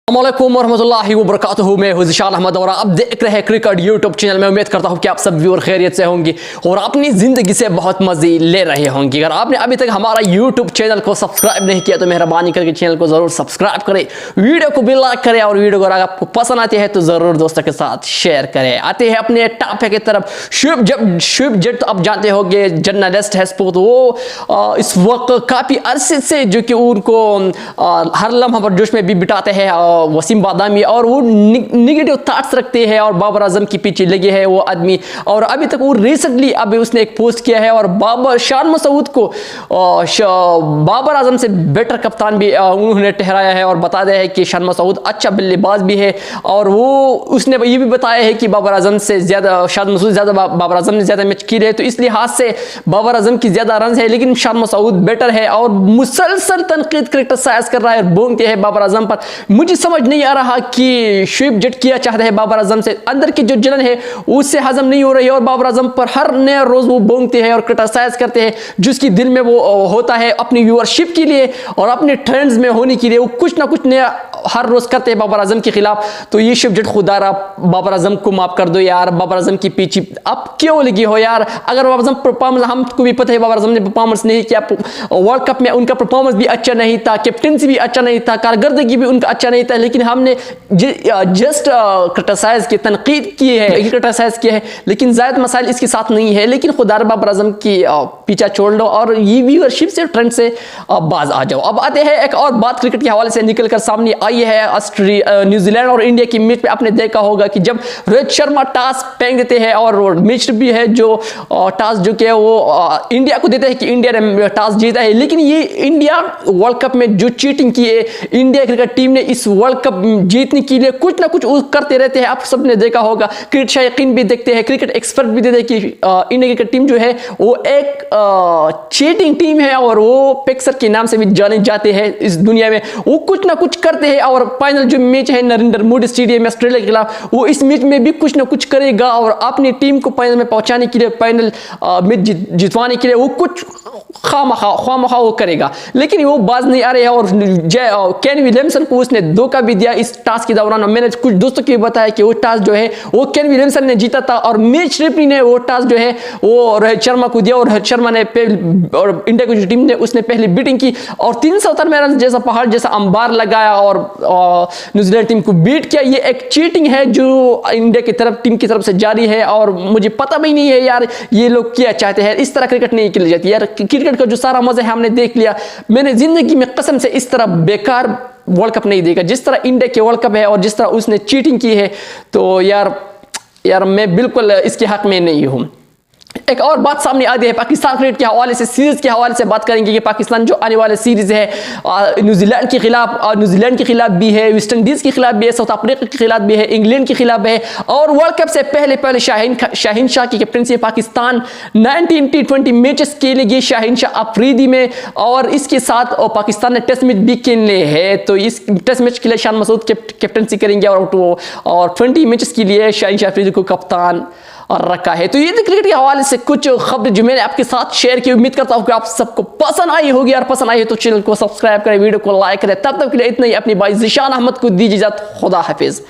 अस्सलामुअलैकुम वरहमतुल्लाहि वबरकातुहू। मैं हूं ज़िशान अहमद और आप देख रहे हैं क्रिकेट यूट्यूब चैनल में। उम्मीद करता हूं कि आप सब व्यूअर खैरियत से होंगे और अपनी ज़िंदगी से बहुत मज़े ले रहे होंगे। अगर आपने अभी तक हमारा यूट्यूब चैनल को सब्सक्राइब नहीं किया तो मेहरबानी करके चैनल को ज़रूर सब्सक्राइब करें, वीडियो को भी लाइक करें और वीडियो अगर आपको पसंद आती है तो ज़रूर दोस्तों के साथ शेयर करें। आते हैं अपने टॉपिक की तरफ। शुभ जट तो आप जानते होंगे जर्नलिस्ट है स्पोर्ट, वो इस वक्त काफ़ी अरसे से जो कि उनको हर लम्हा पर जोश में भी बिठाते हैं वसीम बादामी, और वो निगेटिव थॉट्स रखते हैं और बाबर आजम के पीछे लगे हैं वो आदमी। और अभी तक वो रिसेंटली अभी उसने एक पोस्ट किया है और शान मसूद को बाबर आजम से बेटर कप्तान भी उन्होंने ठहराया है और बता दिया है कि शान मसूद अच्छा बल्लेबाज भी है। और वो उसने ये भी बताया है कि बाबर आजम से ज़्यादा शान मसूद ज़्यादा बाबर आजम ने ज़्यादा मैच किए हैं, तो इस लिहाज से बाबर आजम की ज़्यादा रन है, लेकिन शान मसूद बेटर है। और मुसलसल तनकीद क्रिटिसाइज कर रहा है, बोलते हैं बाबर आजम पर। मुझे समझ नहीं आ रहा कि शुभ जट किया चाहते हैं बाबर आजम से, अंदर की जो जलन है उससे हजम नहीं हो रही है और बाबर आजम पर हर नया रोज वो बोलते हैं और क्रिटिसाइज करते हैं, जिसकी दिल में वो होता है अपनी व्यूअरशिप के लिए और अपने ट्रेंड्स में होने के लिए वो कुछ ना कुछ नया हर रोज करते हैं बाबर आजम के खिलाफ। तो ये शुभ जट खुदारा बाबर आजम को माफ कर दो यार, बाबर आजम के पीछे आप क्यों लगी हो यार। अगर बाबर आजम परफॉर्मेंस, हमको भी पता है बाबर आजम ने परफॉर्मेंस नहीं किया वर्ल्ड कप में, उनका परफॉर्मेंस भी अच्छा नहीं था, कैप्टनसी भी अच्छा नहीं था, कारकर्दगी भी उनका अच्छा नहीं था, लेकिन हमने जस्ट क्रिटिसाइज की, तनकीद की है, क्रिटिसाइज किया है, लेकिन जायद मसाइल इसके साथ नहीं है। लेकिन खुदार बाबर आजम की पीछा छोड़ लो और ये व्यूअरशिप से ट्रेंड से बाज आ जाओ। अब आते हैं एक और बात क्रिकेट के हवाले से निकलकर सामने आई है। न्यूजीलैंड और इंडिया की मैच में आपने देखा होगा कि जब रोहित शर्मा टॉस फेंक देते हैं और मैच भी है जो टॉस जो कि वो इंडिया को देते हैं कि इंडिया ने टॉस जीता है, लेकिन ये इंडिया वर्ल्ड कप में जो चीटिंग की है इंडिया क्रिकेट टीम ने इस वर्ल्ड कप जीतने के लिए कुछ ना कुछ करते रहते हैं। आप सबने देखा होगा, क्रिकेट शायकीन भी देखते हैं, क्रिकेट एक्सपर्ट भी देते हैं कि इंडिया क्रिकेट टीम जो है वो एक चीटिंग टीम है और वो पेक्सर के नाम से भी जाने जाते हैं इस दुनिया में। वो कुछ ना कुछ करते हैं और फाइनल जो मैच है नरेंद्र मोदी स्टेडियम में ऑस्ट्रेलिया के खिलाफ, वो इस मैच में भी कुछ ना कुछ करेगा और अपनी टीम को फाइनल में पहुंचाने के लिए, फाइनल मैच जितवाने के लिए वो कुछ खामखा वो करेगा, लेकिन वो बाज नहीं आ रहे हैं। और केन विलियमसन को उसने धोखा भी दिया इस टास्क के दौरान। मैंने कुछ दोस्तों को भी बताया कि वो टास्क जो है वो केन विलियमसन ने जीता था और मैच रेफरी ने वो टास्क जो है वो रोहित शर्मा को दिया और रोहित शर्मा ने और इंडिया की जो टीम ने उसने पहले बैटिंग की और 393 रन जैसा पहाड़ जैसा अंबार लगाया और न्यूजीलैंड टीम को बीट किया। ये एक चीटिंग है जो इंडिया की तरफ टीम की तरफ से जारी है और मुझे पता भी नहीं है यार ये लोग क्या चाहते हैं। इस तरह क्रिकेट नहीं खेली जाती यार, क्रिकेट का जो सारा मजा है हमने देख लिया। मैंने जिंदगी में कसम से इस तरह बेकार वर्ल्ड कप नहीं देखा जिस तरह इंडिया के वर्ल्ड कप है और जिस तरह उसने चीटिंग की है। तो यार मैं बिल्कुल इसके हक में नहीं हूं। एक और बात सामने आ गई है पाकिस्तान क्रिकेट के हवाले से, सीरीज के हवाले से बात करेंगे कि पाकिस्तान जो आने वाले सीरीज है न्यूजीलैंड के खिलाफ, न्यूजीलैंड के खिलाफ भी है, वेस्ट इंडीज के खिलाफ भी है, साउथ अफ्रीका के खिलाफ भी है, इंग्लैंड के खिलाफ है। और वर्ल्ड कप से पहले शाहीन शाह की कैप्टनसी पाकिस्तान 19 T20 मैचेस के लिए शाहीन शाह अफरीदी में, और इसके साथ पाकिस्तान ने टेस्ट मैच भी खेलने हैं। तो इस टेस्ट मैच के लिए शान मसूद कैप्टनसी करेंगे और 20 मैचेस के लिए शाहीन शाह अफरीदी को कप्तान और रखा है। तो ये क्रिकेट के हवाले से कुछ खबर जो मैंने आपके साथ शेयर की। उम्मीद करता हूँ कि आप सबको पसंद आई होगी, और पसंद आई है तो चैनल को सब्सक्राइब करें, वीडियो को लाइक करें। तब तक के लिए इतना ही। अपनी भाई ज़िशान अहमद को दीजिए इजाज़त। खुदा हाफिज।